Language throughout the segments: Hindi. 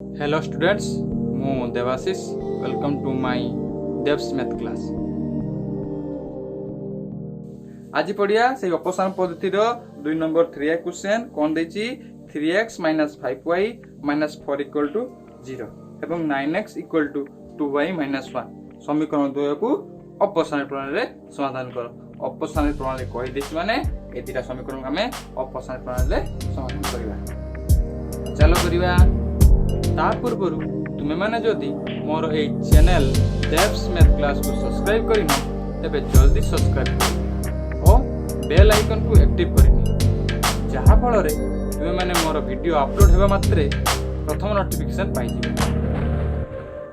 हेलो स्टूडेंट्स मु Debashish welcome to my Dev's math class. आज पढ़िया से अपसारण पद्धति रो 2 नंबर 3 क्वेश्चन कोन देछि 3x - 5y - 4 = 0 एवं 9x = 2y - 1 समीकरण 2 को अपसारण प्रणाली रे समाधान करो। अपसारण प्रणाली कहि देछि माने ए दुटा समीकरण हमें अपसारण प्रणाली रे समाधान करिवा। चलो करिवा। ता पूर्व तुमे माने जदि मोर ए चैनल डेव्स मैथ क्लास को सब्सक्राइब करिनो तेबे जल्दी सब्सक्राइब करो और बेल आइकन को एक्टिव करिनी जहा फल रे तुमे माने मोर वीडियो अपलोड हेबा मात्रे प्रथम नोटिफिकेशन पाइ जिवे।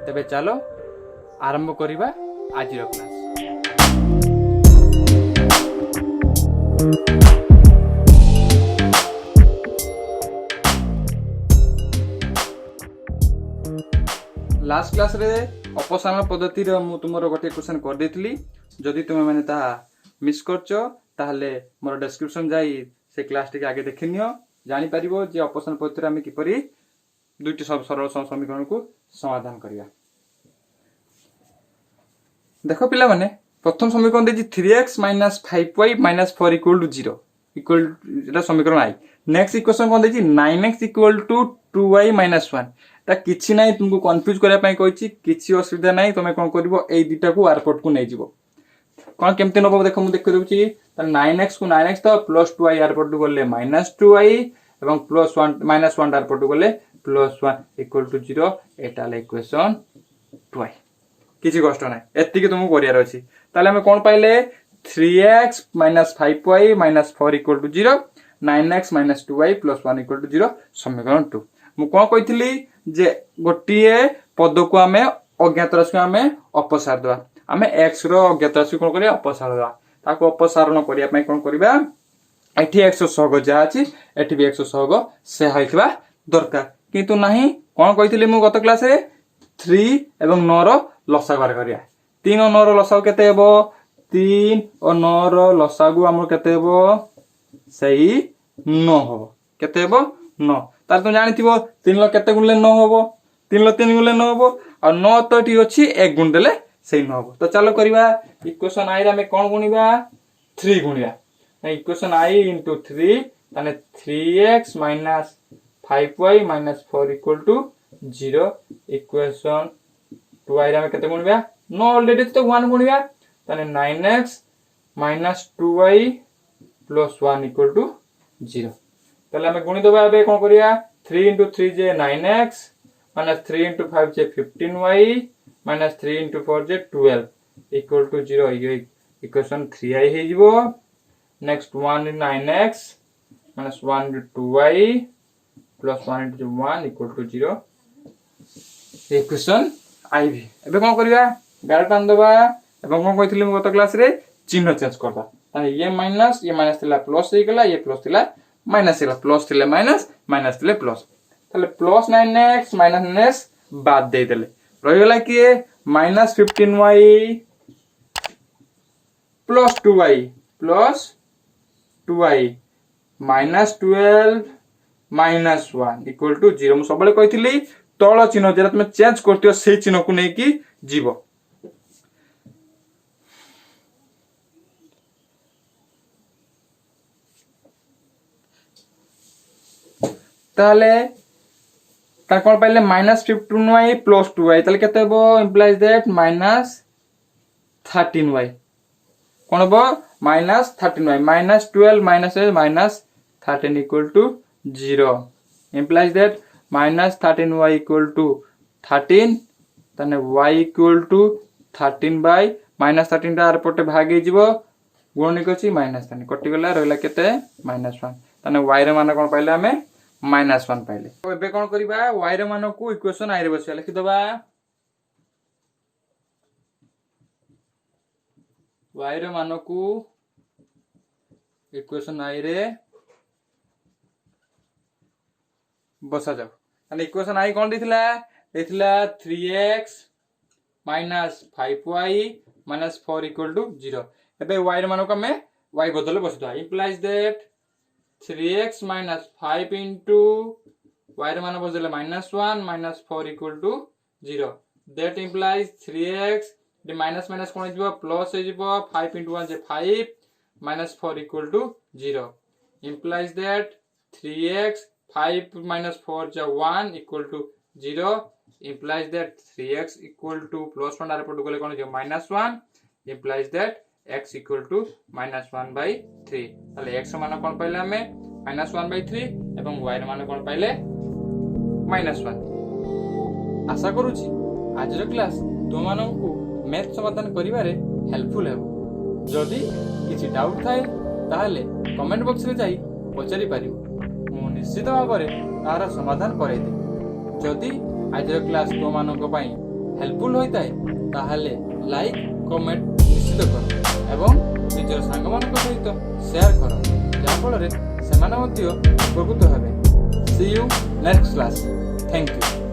तेबे चलो आरंभ करिबा आज रो क्लास। लास्ट क्लास रे अपसारण पद्धति रे मु तुमरो गोटे क्वेश्चन कर देथिली। जदि तुमे माने ता मिस करचो ताहले मोर डिस्क्रिप्शन जाई से क्लास टिके आगे देखिनियो जानि परिबो जे अपसारण पद्धति रे हम किपरि दुईटी सब सरल समीकरण को समाधान करिया। देखो पिला माने प्रथम समीकरण देछि 3x - 5y - 4 = 0 इक्वल एटा समीकरण आई। नेक्स्ट इक्वेशन कोन देछि 9x = 2y - 1 ता किछि नै तुमको कंफ्यूज करिया पई कहछि किछि असुविधा नै तमे कोन करबो ए दुटा को एयरपोर्ट को नै जिवो कोन केमते नबो देखो मु देख देउछि त 9x को 9x तो +2y एयरपोर्ट को गले -2y एवं +1 -1 एयरपोर्ट को गले +1 = 0 एटा ले इक्वेशन 2y। किछि कष्ट नै एत्ति के तुमको करियार अछि ताले हम कोन पाइले 3x - 5y - 4 = 0 9x - 2y + 1 = 0 समीकरण 2। मु कोन कहितली जे गोटिए पद को हमें अज्ञात राशि को हमें अपसार दवा हमें x रो अज्ञात राशि कोन करिया अपसार दवा ताको अपसारण करिया पई कोन करबा एठी x सहग जा अछि एठी भी x सहग से हाइथबा दरकार किंतु नाही कोन कहितली मु गत क्लास रे 3 एवं 9 रो लसा बार करिया 3 और 9 रो लसा केते हेबो 3 और 9 रो लसा गु हमर केते हेबो सही 9 हो केते हेबो 9 तार तुम जानिथिबो 3 लो केते गुणले 9 होबो 3 लो 3 गुणले 9 होबो और 9 तो ठी अछि 1 गुण देले सही 9 होबो। तो चलो करबा इक्वेशन i रे हम कोन गुणिबा 3 गुणिया इक्वेशन i * 3 ताने 3x - 5y - 4 = 0 इक्वेशन 2i रे हम केते गुणिबा 9 ऑलरेडी तो 1 गुणिबा ताने 9x - 2y + 1 = 0 ताले हम गुणी दबा बे कोन करिया 3 * 3 जे 9x - 3 * 5 जे 15y - 3 * 4 जे 12 = 0 ये इक्वेशन 3i हे जिवो। Next 1 * 9x - 1 * 2y + 1 * 1 = 0 equation i भी एबे कोन करिया डायरेक्ट आन दबा एवं कोन कहितली गत क्लास रे चिन्ह चेंज करबा ताने ये माइनस थिला प्लस हे गेला ये प्लस थिला माइनस हेला प्लस थिले माइनस माइनस थिले प्लस ताले प्लस 9x - 9x बाद दे देले रहि गेला कि -15y + 2y -12 - 1 = 0 मु सबले कहितली तळ चिन्ह जेरा तुमे चेंज करतियो सेही चिन्ह को नै कि जीवो। ताले ता कोन पाइले -15y + 2y ताले केते हेबो इंप्लाइज दैट -13y कोन हेबो -13y -12 - 13 = 0 इंप्लाइज दैट -13y = 13 ताने y = 13 बाय -13 ता आर पटे भागे जिवो गुणनिक अछि -13 कटि गला रहला केते -1 ताने y रे मान कोन पाइले हमें -1 पाइले। तो एबे कोन करिबा y रे मान को इक्वेशन i रे बसिया लिखि दबा y रे मान को इक्वेशन i रे बसा जाओ ताने equation i cone दिथिला 3x - 5y - 4 = 0 एबे y रे मान को हमें y बदले बसदा इंप्लाइज दैट 3x - 5 * y ର ମାନ ବଦଲେ -1 -4 equal to 0 that implies 3x the minus minus कोन जिवो प्लस हे जिवो 5 into 1 J 5 -4 equal to 0 implies that 3x 5 minus 4 ja 1 equal to 0 implies that 3x equal to plus 1 आरे पटु गले कोन जे -1 implies that x equal to -1/3 ताले x मान कोन पाइले हमें -1/3 एवं y मान कोन पाइले -1 आशा करूची आजर क्लास तुम माननकु मैथ समाधान करिवारे हेल्पफुल हेबो जदी किछि डाउट थाए ताहले कमेंट बॉक्स रे जाई पचारि पारिबो मु निश्चित भाबरे तार समाधान करै दे जदी आजर क्लास तुम माननक पई हेल्पफुल होइताय ताहले लाइक कमेंट निश्चित करो एवं निजर सांग मानक सहित शेयर करो जा फल रे सेमाने मध्य उपकृत हेबे see you next class thank you.